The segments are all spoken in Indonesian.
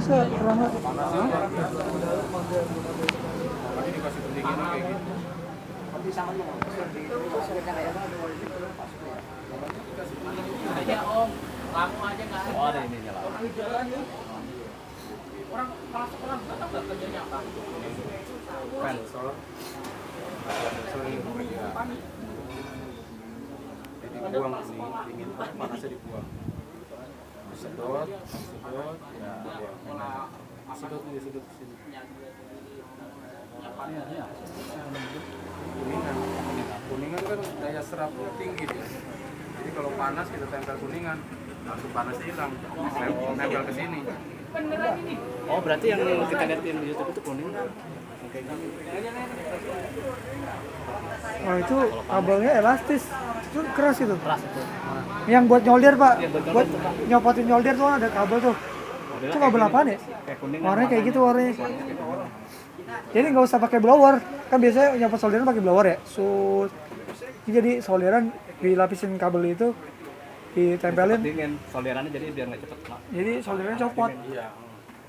nggak pernah nggak? Ini dikasih pendinginan kayak gitu. Aja om, laku aja kan? Oh ada ini nyala. Orang kalau sekolah nggak tahu nggak kerjanya apa? Kan sensor ini dibuang nih, dingin panasnya dibuang. Sedot, ya, sedot nih, sedot sini. Kuningan kan daya serapnya tinggi dia. Jadi kalau panas kita tempel kuningan, langsung panas hilang, nempel ke sini. Oh berarti yang kita lihat di YouTube itu kuningan. Oke. Oh itu kabelnya elastis, itu keras itu. Keras itu. Yang buat nyolder pak, Iya, buat buat nyolder, Pak. nyopotin nyolder tuh ada kabel tuh. Itu kabel apaan ya? Kayak kuningan. Warnanya kayak gitu warnanya. Jadi nggak usah pakai blower, kan biasanya nyopot solderan pakai blower ya. Jadi solderan dilapisin kabel itu, ditempelin. Dingin solderannya jadi biar nggak cepet. Jadi solderannya copot. Iya.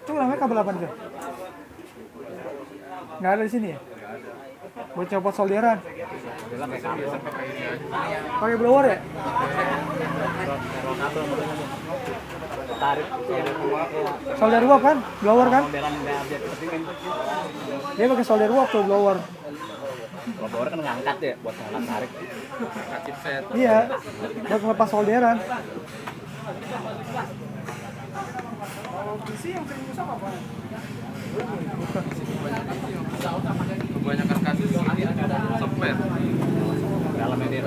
Itu namanya kabel apa tuh? Nggak ada di sini ya? Buat copot solderan. Bilang kayak kabel. Pakai blower ya? Tarik Solder uap kan? Blower kan? solderan biar cepet dingin. Dia pakai solder uap tuh blower. Kalau blower kan ngangkat ya buat ngangkat tarik. Kacip set. Iya, buat ngelepas solderan. Kebanyakan kasus software. Dalam ini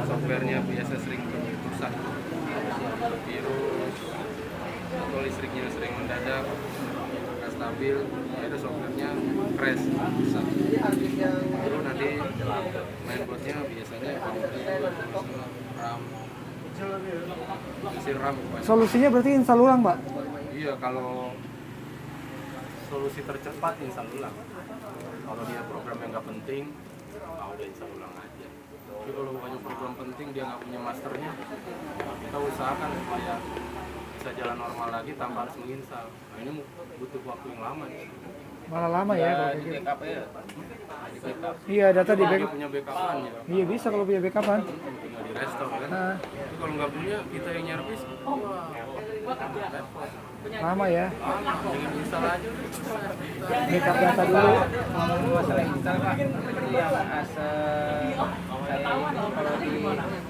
Softwarenya biasa sering rusak, virus atau listriknya sering mendadak, nggak stabil, ya itu softwarenya crash, rusak. Lalu nanti mainboardnya biasanya RAM, isi RAM. Solusinya berarti install ulang, Pak. Iya, kalau solusi tercepat install ulang. Kalau dia program yang nggak penting, udah install ulang aja. Tapi kalau banyak program penting dia nggak punya masternya, kita usahakan supaya bisa jalan normal lagi tanpa harus menginstal. Nah ini butuh waktu yang lama. Malah lama ya kalau kayak Di gitu. backup ya, di backup. Iya, data di Dia backup. punya backupan ya, Iya bisa kalau punya backupan. tinggal di restore kan. Nah, Tapi kalau nggak punya, kita yang nyervis, wah, repot. lama ya. Dengan install aja udah selesai. Backup data dulu. Masalah install pak, seperti yang kalau di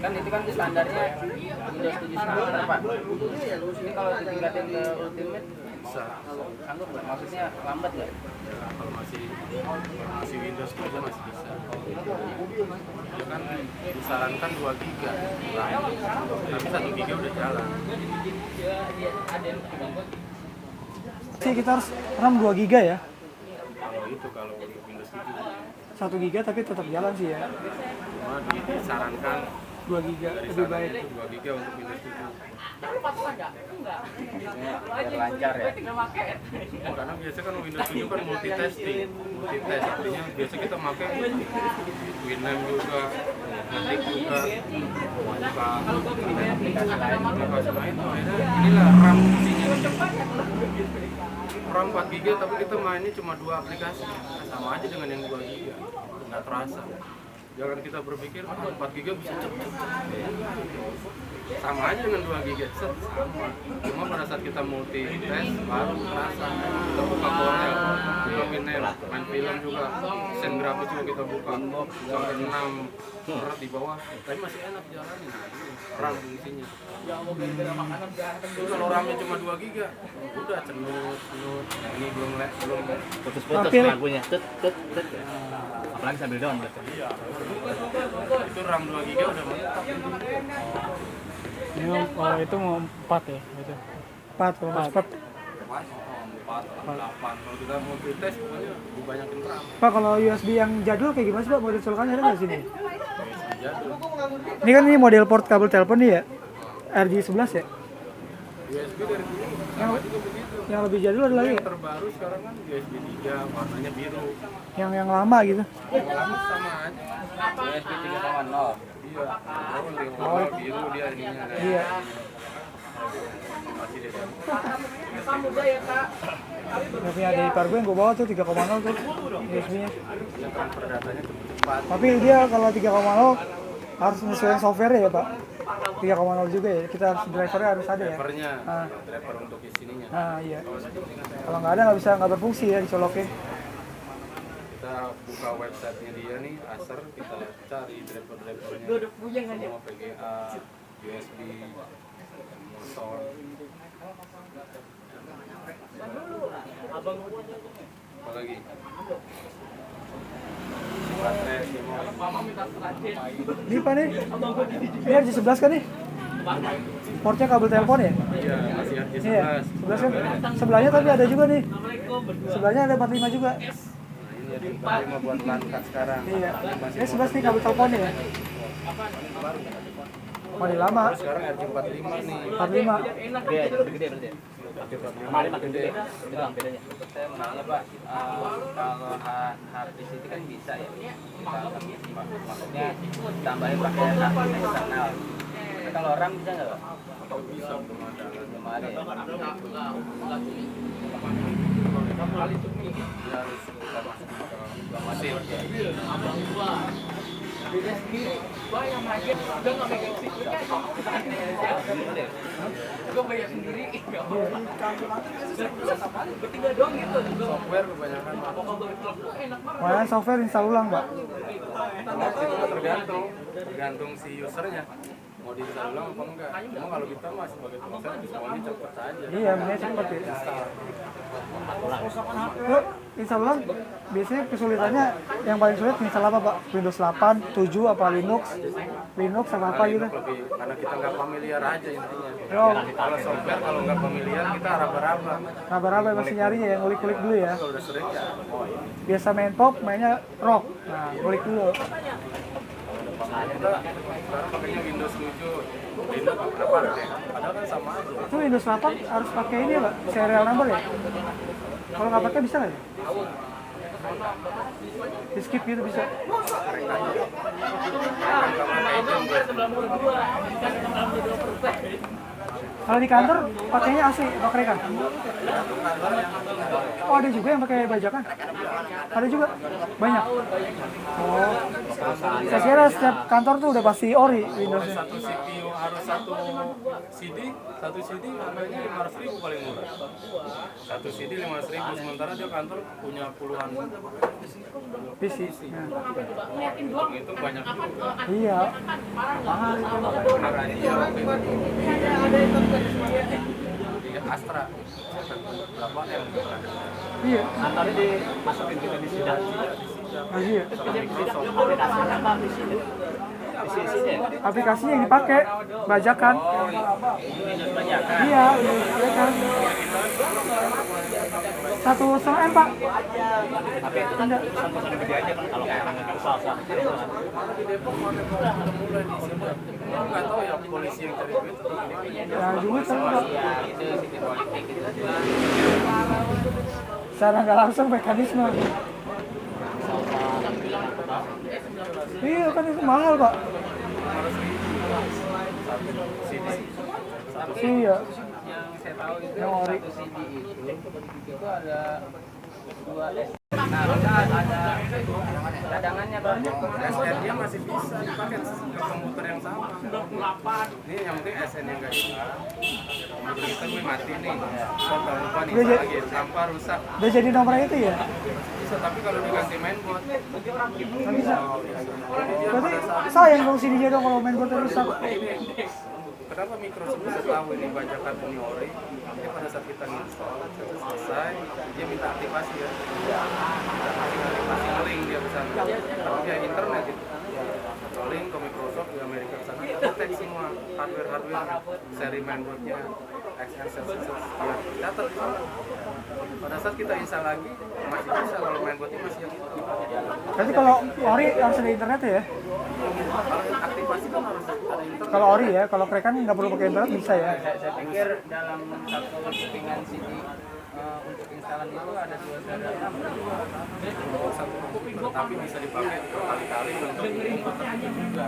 kan itu kan standarnya Windows 7 standar pak. Ini kalau ditingkatin ke Ultimate Bisa. sanggup nggak? Maksudnya lambat nggak? Kalau masih Windows aja masih bisa. Itu kan disarankan 2 GB RAM, tapi 1 GB udah jalan. Sih kita harus RAM 2 GB ya. Kalau untuk Windows 7 1 GB tapi tetap jalan sih ya. cuma disarankan 2 GB dari lebih sana baik. itu 2 GB untuk Windows 7. Biar lancar ya. Karena biasa kan Windows 7 kan multitasking, artinya biasa kita pakai Winamp juga, Ngetik juga, buka aplikasi lain. Akhirnya inilah RAM fungsinya. RAM 4 GB tapi kita mainnya cuma 2 aplikasi, sama aja dengan yang 2 GB, nggak terasa. Jangan kita berpikir 4 GB bisa cepet, sama aja dengan 2 GB, sama. Cuma pada saat kita multi tes baru terasa. Kita buka Corel, buka Winamp, main film juga, scene grafis juga kita buka sampai 6 berat di bawah, tapi masih enak jalannya. RAM fungsinya. Jadi kalau RAM-nya cuma 2 GB, udah cenut. Ini belum putus-putus Hampir. lagunya. Tut. Apalagi sambil down berarti. itu RAM 2 GB udah mantap. Ini itu mau 4 ya gitu. 4 kalau nggak cepat. 4, 8. Kalau kita mau tes pokoknya dibanyakin RAM. Pak kalau USB yang jadul kayak gimana sih Pak? Model colokannya ada nggak di sini? Jadul. Ini kan ini model port kabel telepon nih ya. RJ11 ya. USB dari dulu Yang, sama juga begitu. yang lebih jadul ada lagi Yang ya? terbaru sekarang kan USB 3 warnanya biru. Yang lama gitu. Yang lama sama aja. USB 3.0. Iya. Warna biru dia ininya. Iya. masih di demo. Yang punya ada ipar gue yang gue bawa tuh 3,0 tuh USB-nya. Yang transfer datanya cepat. Tapi dia kalau 3,0 harus menyesuaikan software ya Pak. 3,0 juga ya. Kita harus drivernya harus ada ya. Drivernya, Ah. driver untuk sininya. Nah iya. Kalau nggak ada nggak berfungsi ya dicolokin. Kita buka websitenya dia nih, Acer, kita cari driver-drivernya semua VGA, USB, motor. Apa lagi? Baterai, Ini Pak nih. Ini RJ11 kan nih? Portnya kabel telepon ya? iya, masih RJ11. Iya. 11 kan? Sebelahnya tapi ada juga nih. Sebelahnya ada 45 juga. Nah, ini ada 45 buat langka sekarang. Iya. Ini 11 nih kabel teleponnya ya. Masih lama. Terus sekarang RJ45 nih. 45. Gede berarti ya? Kemarin makin gede. Itu bang bedanya. Saya mau nanya Pak, kalau harddisk itu kan bisa ya kita maksudnya tambahin pakai harddisk eksternal. Tapi kalau RAM bisa nggak Pak? Bisa, belum ada. Belum ada ya? Dia harus kita masukin ke mesin. Beda sendiri. Gua yang main udah nggak megang sticknya. Gua bayar sendiri. Bertiga doang gitu. Software kebanyakan Enak banget. Mana software install ulang Pak. tergantung si usernya mau diinstal ulang apa enggak. Cuma kalau kita mah sebagai user semuanya cepet aja. Iya, bener cepet ya. Install. Yuk, install ulang. Biasanya kesulitannya yang paling sulit install apa Pak? Windows 8, 7 apa Linux? Linux sama apa gitu? Lebih karena kita nggak familiar aja intinya. Oh, Kalau software kalau nggak familiar kita raba-raba. raba-raba masih nyarinya ya, ngulik-ngulik dulu ya. Kalau udah sering ya, oh iya. Biasa main pop, mainnya rock. Nah, ngulik dulu. Kita sekarang pakainya Windows 7, Windows apa ya? Padahal kan sama aja. Itu Windows 8 harus pakai ini ya Pak, serial number ya? Kalau nggak pakai bisa nggak ya? Di skip gitu bisa. Kalau di kantor pakainya AC, pakai kan? Oh ada juga yang pakai bajakan? Ada juga? Banyak? Oh, saya kira setiap kantor tuh udah pasti ori Windowsnya. Satu CPU harus satu CD harganya 500.000 paling murah. Satu CD 500.000, sementara dia kantor punya puluhan PC. Nah. itu banyak juga. Iya, mahal itu. Bener aja ya waktu itu di Astra berapa M Iya, Kantornya dimasukin kita di sidang. nah, iya. Aplikasinya apa isinya? Isi-isinya ya? Aplikasinya yang dipakai bajakan. Iya, iya kan. 1,5 M Pak. Tapi itu kan pesan-pesan gede aja kan kalau kayak orang usaha kecil itu kan. di Depok mana mulai disebar. Nggak tahu ya polisi yang cari duit atau gimana. Ya duit kan Pak. Ya itu sistem politik gitu. Secara nggak langsung mekanisme. Iya kan itu mahal Pak. Iya. Yang saya tahu itu Yang ori. satu CD itu ada 2 S. Nah, ada cadangannya banyak. SN-nya masih bisa dipakai ke komputer yang sama. Ini yang penting SN-nya nggak hilang. Komputer kita gue mati nih. So, kalau lupa nih Udah lagi tanpa rusak Udah jadi nomornya itu ya? bisa, tapi kalau diganti mainboard Nggak bisa. jadi dia Berarti pada saat sayang dong CD dong kalau main board rusak. kenapa Microsoft bisa tahu ini bajakan ini ori? Jadi pada saat kita install selesai, dia minta aktivasi ya. Aktivasi link dia ke sana. Tapi via internet itu. Link ke Microsoft di Amerika ke sana, detek semua hardware seri mainboardnya, XSS, dia catat di sana. Pada saat kita install lagi, masih bisa kalau mainboardnya masih yang itu. Berarti kalau ori harus ada internet ya? Kalau aktivasi kan harus ada internet. Kalau ori ya, kalau Kraken nggak perlu pakai internet bisa ya? Saya pikir dalam satu kepingan CD untuk instalan itu ada 2 cadangan. Satu kuping, tapi bisa dipakai berkali-kali untuk komputer juga.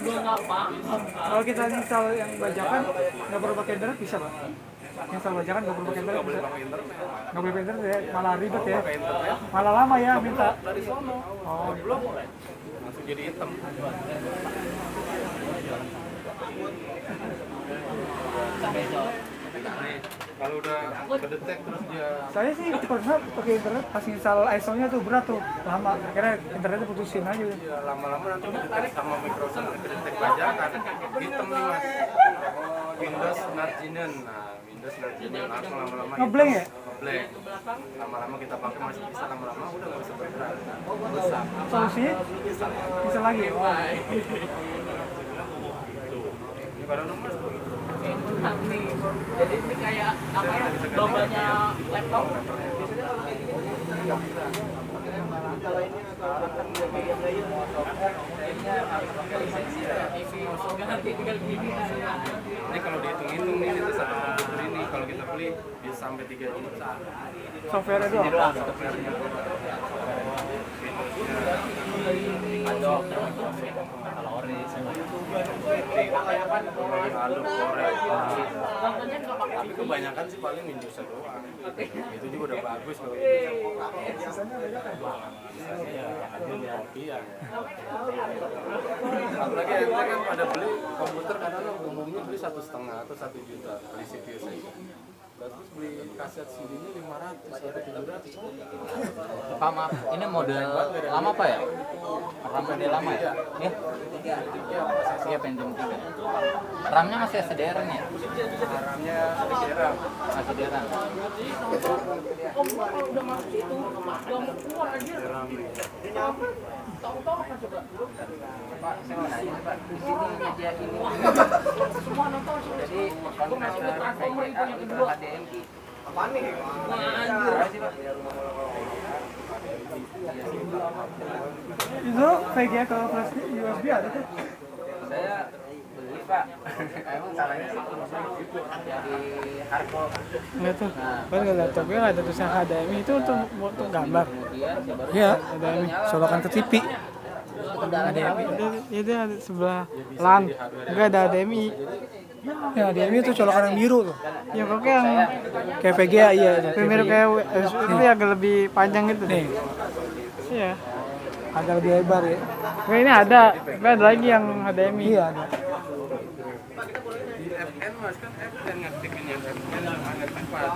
Gua nggak paham. Kalau kita install yang bajakan nggak perlu pakai internet bisa Pak? Install bajakan nggak perlu pakai internet bisa? Nggak boleh pakai internet ya, malah ribet ya. Malah lama ya minta. Dari sono. Oh, Belum langsung jadi hitam. Nih, kalau udah kedetek terus dia saya sih pernah pakai internet pas install ISO-nya tuh berat tuh, lama. Akhirnya internetnya putusin aja. ya, lama-lama nanti kedetek sama Microsoft kedetek bajakan hitam nih mas. Windows Narjinen, nah Windows Narjinen langsung lama-lama Ngeblank ya? Ngeblank. Lama-lama kita pakai masih bisa, lama-lama udah nggak bisa bergerak. Rusak. Solusinya bisa lagi. Ini baru nomor Nih. Jadi ini kayak apa ya? Lombanya laptop. ini kalau dihitung-hitung nih itu satu komputer ini kalau kita beli bisa sampai 3 juta. Software itu apa? Softwarenya. Tapi kebanyakan sih paling Windows doang. Itu juga udah bagus kalau apalagi ente kan pada beli komputer kadang umumnya beli 1,5 atau 1 juta beli CPU saja. Terus beli kaset CD-nya 500 atau 700. Pak maaf, ini model lama Pak ya? RAM model lama ya? Iya. Iya Pentium 3. RAM-nya masih SDR nya? RAM-nya SDR. Masih DRAM. Om kalau udah masuk situ, gak mau keluar aja. Tahu-tahu kan coba. Pak, saya mau nanya Pak, di sini media ini Semua nonton. jadi konverter VGA ke HDMI. Apaan nih? Berapa sih Pak? Itu VGA ke flash USB ada tuh. Saya beli Pak. Emang salahnya sih jadi Harko. Enggak tuh. Kan nggak laptopnya ada tulisan HDMI itu untuk gambar. Kemudian saya baru Iya, HDMI. Solokan ke TV. kendalanya Itu ada sebelah LAN. Enggak ada HDMI. Ya, HDMI itu colokan yang biru tuh. Ya, kok yang kayak VGA iya. Biru kayak itu agak lebih panjang gitu. Nih. Iya. Agak lebih lebar ya. Kayak ini ada, tapi ada lagi yang HDMI. Iya, ada. Di FN mas kan FN ngaktifin yang FN sangat cepat.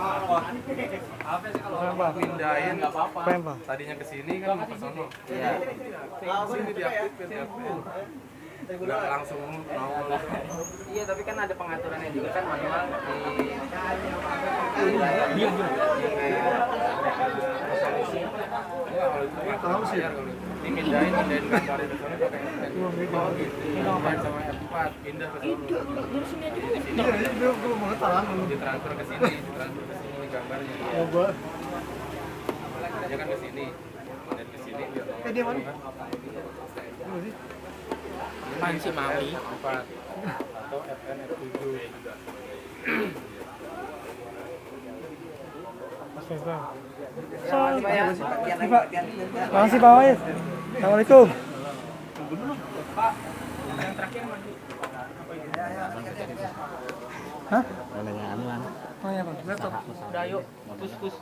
Apa? Pindahin Apa? tadinya ke sini kan mau ke sono. Iya. Sini diaktifin FN. Nggak langsung nongol. iya tapi kan ada pengaturannya juga kan manual di layar yang kayak resolusi. Enggak, kalau itu nggak perlu bayar kalau itu. Dipindahin gambarnya ke sono pakai FN. Oh gitu. Pindahin sama F4 pindah ke sono. Ditransfer ke sini gambarnya. Dia kan ke sini. Dan ke sini biar nongol. Dia mana? Panci Mami 4 atau FN F7. Makasih Pak Wais. Assalamualaikum. Hah? Oh iya Pak, laptop. Udah yuk. Kus.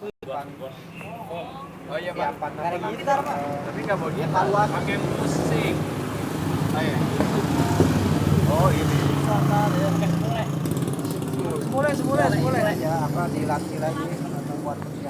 Oh iya Pak. Tapi nggak mau dia pakai musik. Oh ini. Semula aja apa dilatih lagi buat kerja.